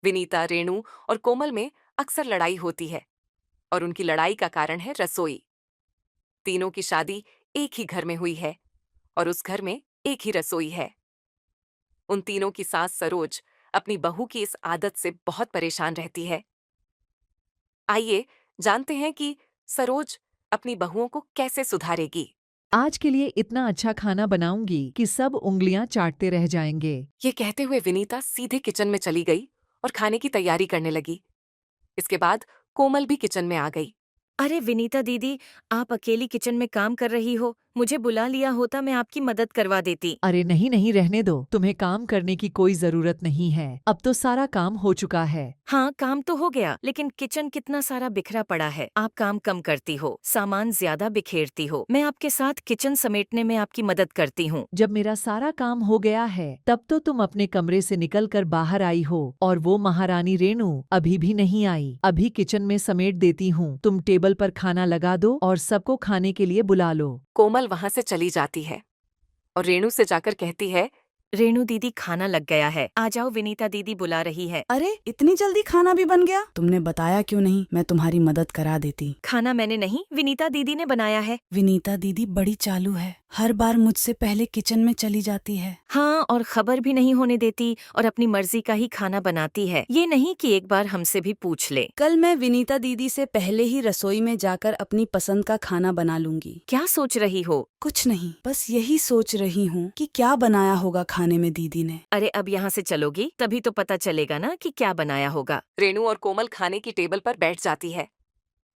विनीता, रेणु और कोमल में अक्सर लड़ाई होती है और उनकी लड़ाई का कारण है रसोई। तीनों की शादी एक ही घर में हुई है और उस घर में एक ही रसोई है। उन तीनों की सास सरोज अपनी बहू की इस आदत से बहुत परेशान रहती है। आइए जानते हैं कि सरोज अपनी बहुओं को कैसे सुधारेगी। आज के लिए इतना अच्छा खाना बनाऊंगी कि सब उंगलियां चाटते रह जाएंगे। ये कहते हुए विनीता सीधे किचन में चली गई और खाने की तैयारी करने लगी। इसके बाद कोमल भी किचन में आ गई। अरे विनीता दीदी, आप अकेली किचन में काम कर रही हो। मुझे बुला लिया होता, मैं आपकी मदद करवा देती। अरे नहीं नहीं, रहने दो, तुम्हें काम करने की कोई जरूरत नहीं है। अब तो सारा काम हो चुका है। हाँ, काम तो हो गया, लेकिन किचन कितना सारा बिखरा पड़ा है। आप काम कम करती हो, सामान ज्यादा बिखेरती हो। मैं आपके साथ किचन समेटने में आपकी मदद करती हूँ। जब मेरा सारा काम हो गया है तब तो तुम अपने कमरे से निकलकर बाहर आई हो, और वो महारानी रेणु अभी भी नहीं आई। अभी किचन में समेट देती हूँ। तुम टेबल पर खाना लगा दो और सबको खाने के लिए बुला लो। कोमल वहां से चली जाती है और रेणु से जाकर कहती है, रेणु दीदी, खाना लग गया है, आ जाओ, विनीता दीदी बुला रही है। अरे इतनी जल्दी खाना भी बन गया? तुमने बताया क्यों नहीं? मैं तुम्हारी मदद करा देती। खाना मैंने नहीं, विनीता दीदी ने बनाया है। विनीता दीदी बड़ी चालू है, हर बार मुझसे पहले किचन में चली जाती है। हाँ, और खबर भी नहीं होने देती और अपनी मर्जी का ही खाना बनाती है। ये नहीं कि एक बार हमसे भी पूछ ले। कल मैं विनीता दीदी से पहले ही रसोई में जाकर अपनी पसंद का खाना बना लूंगी। क्या सोच रही हो? कुछ नहीं, बस यही सोच रही हूँ कि क्या बनाया होगा खाने में दीदी ने। अरे अब यहाँ से चलोगी तभी तो पता चलेगा ना कि क्या बनाया होगा। रेणु और कोमल खाने की टेबल पर बैठ जाती है।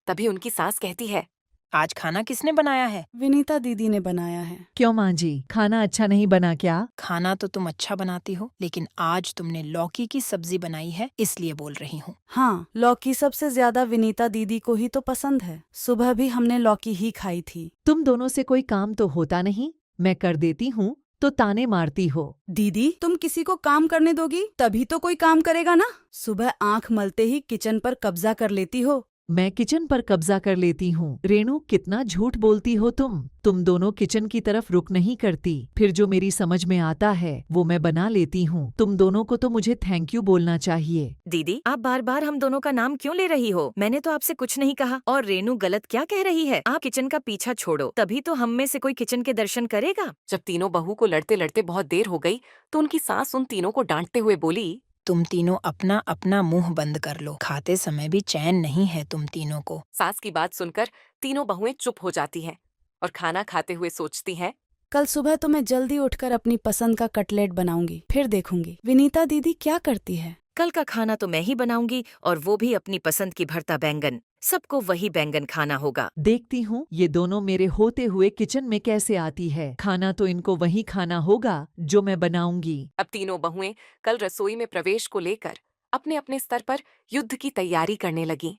तभी उनकी सास कहती है, आज खाना किसने बनाया है? विनीता दीदी ने बनाया है। क्यों माँ जी, खाना अच्छा नहीं बना क्या? खाना तो तुम अच्छा बनाती हो, लेकिन आज तुमने लौकी की सब्जी बनाई है, इसलिए बोल रही हूँ। हाँ, लौकी सबसे ज्यादा विनीता दीदी को ही तो पसंद है। सुबह भी हमने लौकी ही खाई थी। तुम दोनों से कोई काम तो होता नहीं, मैं कर देती हूँ तो ताने मारती हो। दीदी, तुम किसी को काम करने दोगी तभी तो कोई काम करेगा ना। सुबह आंख मलते ही किचन पर कब्जा कर लेती हो। मैं किचन पर कब्जा कर लेती हूँ? रेणु, कितना झूठ बोलती हो तुम दोनों किचन की तरफ रुख नहीं करती। फिर जो मेरी समझ में आता है वो मैं बना लेती हूँ। तुम दोनों को तो मुझे थैंक यू बोलना चाहिए। दीदी, आप बार बार हम दोनों का नाम क्यों ले रही हो? मैंने तो आपसे कुछ नहीं कहा। और रेणु गलत क्या कह रही है? आप किचन का पीछा छोड़ो, तभी तो हम में से कोई किचन के दर्शन करेगा। जब तीनों बहू को लड़ते लड़ते बहुत देर हो गई तो उनकी सास उन तीनों को डांटते हुए बोली, तुम तीनों अपना अपना मुंह बंद कर लो, खाते समय भी चैन नहीं है तुम तीनों को। सास की बात सुनकर तीनों बहुएं चुप हो जाती हैं और खाना खाते हुए सोचती हैं, कल सुबह तो मैं जल्दी उठकर अपनी पसंद का कटलेट बनाऊंगी, फिर देखूंगी विनीता दीदी क्या करती है। कल का खाना तो मैं ही बनाऊंगी, और वो भी अपनी पसंद की भरता बैंगन। सबको वही बैंगन खाना होगा। देखती हूँ ये दोनों मेरे होते हुए किचन में कैसे आती है। खाना तो इनको वही खाना होगा जो मैं बनाऊंगी। अब तीनों बहुएं कल रसोई में प्रवेश को लेकर अपने अपने स्तर पर युद्ध की तैयारी करने लगीं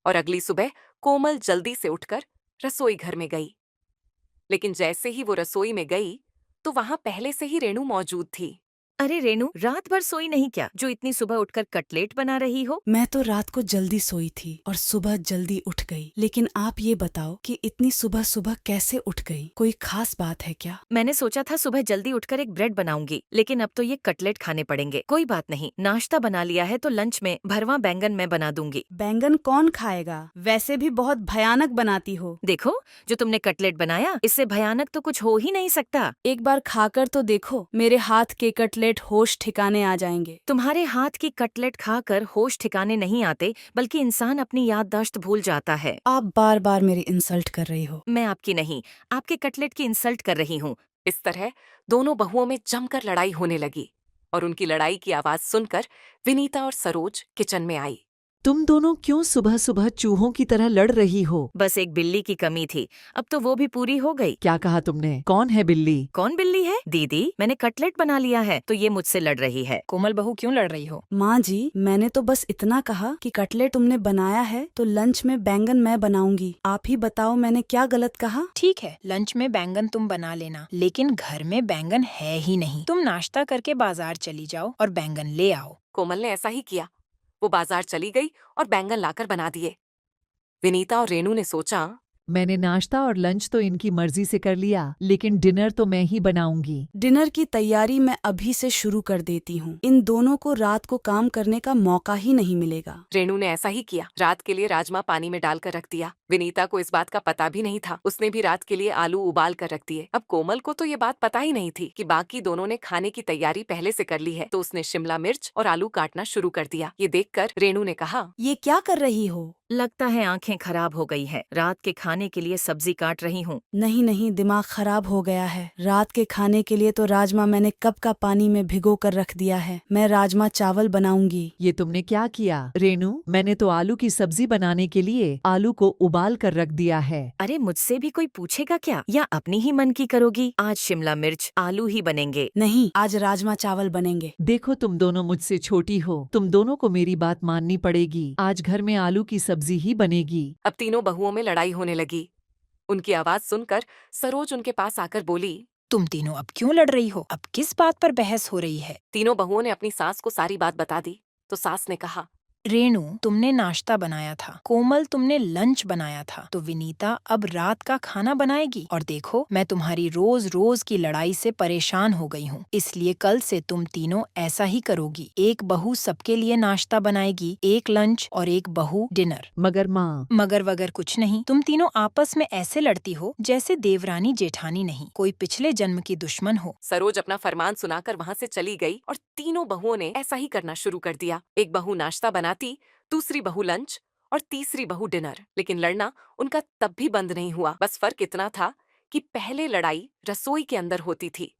और अगली सुबह कोमल जल्दी से उठकर रसोई घर में गई। लेकिन जैसे ही वो रसोई में गई तो वहां पहले से ही रेणु मौजूद थी। अरे रेणु, रात भर सोई नहीं क्या, जो इतनी सुबह उठकर कटलेट बना रही हो? मैं तो रात को जल्दी सोई थी और सुबह जल्दी उठ गई। लेकिन आप ये बताओ कि इतनी सुबह सुबह कैसे उठ गई? कोई खास बात है क्या? मैंने सोचा था सुबह जल्दी उठकर एक ब्रेड बनाऊंगी, लेकिन अब तो ये कटलेट खाने पड़ेंगे। कोई बात नहीं, नाश्ता बना लिया है तो लंच में भरवा बैंगन मैं बना दूंगी। बैंगन कौन खाएगा? वैसे भी बहुत भयानक बनाती हो। देखो, जो तुमने कटलेट बनाया, इससे भयानक तो कुछ हो ही नहीं सकता। एक बार खाकर तो देखो, मेरे हाथ के कटलेट होश ठिकाने आ जाएंगे। तुम्हारे हाथ की कटलेट खाकर होश ठिकाने नहीं आते, बल्कि इंसान अपनी याददाश्त भूल जाता है। आप बार बार मेरी इंसल्ट कर रही हो। मैं आपकी नहीं, आपके कटलेट की इंसल्ट कर रही हूँ। इस तरह दोनों बहुओं में जमकर लड़ाई होने लगी और उनकी लड़ाई की आवाज सुनकर विनीता और सरोज किचन में आई। तुम दोनों क्यों सुबह सुबह चूहों की तरह लड़ रही हो? बस एक बिल्ली की कमी थी, अब तो वो भी पूरी हो गई। क्या कहा तुमने? कौन है बिल्ली? कौन बिल्ली है? दीदी, मैंने कटलेट बना लिया है तो ये मुझसे लड़ रही है। कोमल बहू, क्यों लड़ रही हो? माँ जी, मैंने तो बस इतना कहा कि कटलेट तुमने बनाया है तो लंच में बैंगन मैं बनाऊंगी। आप ही बताओ मैंने क्या गलत कहा? ठीक है, लंच में बैंगन तुम बना लेना, लेकिन घर में बैंगन है ही नहीं। तुम नाश्ता करके बाजार चली जाओ और बैंगन ले आओ। कोमल ने ऐसा ही किया। वो बाजार चली गई और बैंगन लाकर बना दिए। विनीता और रेणु ने सोचा, मैंने नाश्ता और लंच तो इनकी मर्जी से कर लिया, लेकिन डिनर तो मैं ही बनाऊंगी। डिनर की तैयारी मैं अभी से शुरू कर देती हूँ। इन दोनों को रात को काम करने का मौका ही नहीं मिलेगा। रेणु ने ऐसा ही किया। रात के लिए राजमा पानी में डालकर रख दिया। विनीता को इस बात का पता भी नहीं था। उसने भी रात के लिए आलू उबाल कर रख दिए। अब कोमल को तो ये बात पता ही नहीं थी कि बाकी दोनों ने खाने की तैयारी पहले से कर ली है, तो उसने शिमला मिर्च और आलू काटना शुरू कर दिया। ये देखकर रेणु ने कहा, ये क्या कर रही हो? लगता है आंखें खराब हो गई है। रात के खाने के लिए सब्जी काट रही हूँ। नहीं नहीं, दिमाग खराब हो गया है। रात के खाने के लिए तो राजमा मैंने कब का पानी में भिगो कर रख दिया है। मैं राजमा चावल बनाऊंगी। ये तुमने क्या किया रेणु? मैंने तो आलू की सब्जी बनाने के लिए आलू को उबाल कर रख दिया है। अरे मुझसे भी कोई पूछेगा क्या, या अपनी ही मन की करोगी? आज शिमला मिर्च आलू ही बनेंगे। नहीं, आज राजमा चावल बनेंगे। देखो तुम दोनों मुझसे छोटी हो, तुम दोनों को मेरी बात माननी पड़ेगी। आज घर में आलू की सब्जी ही बनेगी। अब तीनों बहुओं में लड़ाई होने लगी। उनकी आवाज सुनकर सरोज उनके पास आकर बोली, तुम तीनों अब क्यों लड़ रही हो? अब किस बात पर बहस हो रही है? तीनों बहुओं ने अपनी सास को सारी बात बता दी। तो सास ने कहा, रेणु, तुमने नाश्ता बनाया था, कोमल तुमने लंच बनाया था, तो विनीता अब रात का खाना बनाएगी। और देखो, मैं तुम्हारी रोज रोज की लड़ाई से परेशान हो गई हूँ, इसलिए कल से तुम तीनों ऐसा ही करोगी। एक बहू सबके लिए नाश्ता बनाएगी, एक लंच और एक बहू डिनर। मगर माँ, मगर वगर कुछ नहीं। तुम तीनों आपस में ऐसे लड़ती हो जैसे देवरानी जेठानी नहीं, कोई पिछले जन्म की दुश्मन हो। सरोज अपना फरमान सुनाकर वहां से चली गई और तीनों बहुओं ने ऐसा ही करना शुरू कर दिया। एक बहू नाश्ता बनाती, दूसरी बहू लंच और तीसरी बहू डिनर। लेकिन लड़ना उनका तब भी बंद नहीं हुआ। बस फर्क इतना था कि पहले लड़ाई रसोई के अंदर होती थी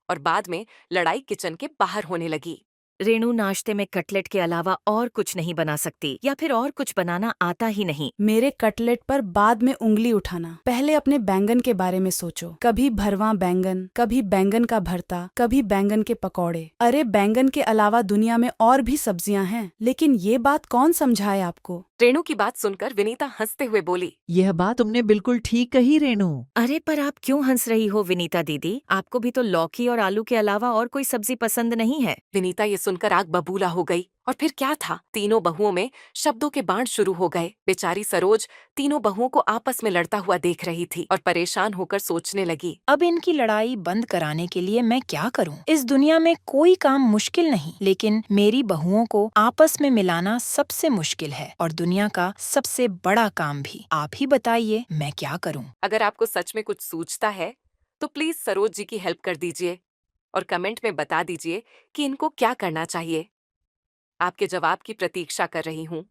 और बाद में लड़ाई किचन के बाहर होने लगी। रेणु नाश्ते में कटलेट के अलावा और कुछ नहीं बना सकती, या फिर और कुछ बनाना आता ही नहीं। मेरे कटलेट पर बाद में उंगली उठाना। पहले अपने बैंगन के बारे में सोचो। कभी भरवा बैंगन, कभी बैंगन का भरता, कभी बैंगन के पकौड़े। अरे बैंगन के अलावा दुनिया में और भी सब्जियां हैं, लेकिन ये बात कौन समझाए आपको? रेणु की बात सुनकर विनीता हंसते हुए बोली, यह बात तुमने बिल्कुल ठीक कही रेणु। अरे पर आप क्यों हंस रही हो विनीता दीदी? आपको भी तो लौकी और आलू के अलावा और कोई सब्जी पसंद नहीं है। विनीता ये सुनकर आग बबूला हो गई। और फिर क्या था, तीनों बहुओं में शब्दों के बाण शुरू हो गए। बेचारी सरोज तीनों बहुओं को आपस में लड़ता हुआ देख रही थी और परेशान होकर सोचने लगी, अब इनकी लड़ाई बंद कराने के लिए मैं क्या करूं? इस दुनिया में कोई काम मुश्किल नहीं, लेकिन मेरी बहुओं को आपस में मिलाना सबसे मुश्किल है और दुनिया का सबसे बड़ा काम भी। आप ही बताइए, मैं क्या करूं? अगर आपको सच में कुछ सूझता है तो प्लीज सरोज जी की हेल्प कर दीजिए और कमेंट में बता दीजिए कि इनको क्या करना चाहिए। आपके जवाब की प्रतीक्षा कर रही हूँ।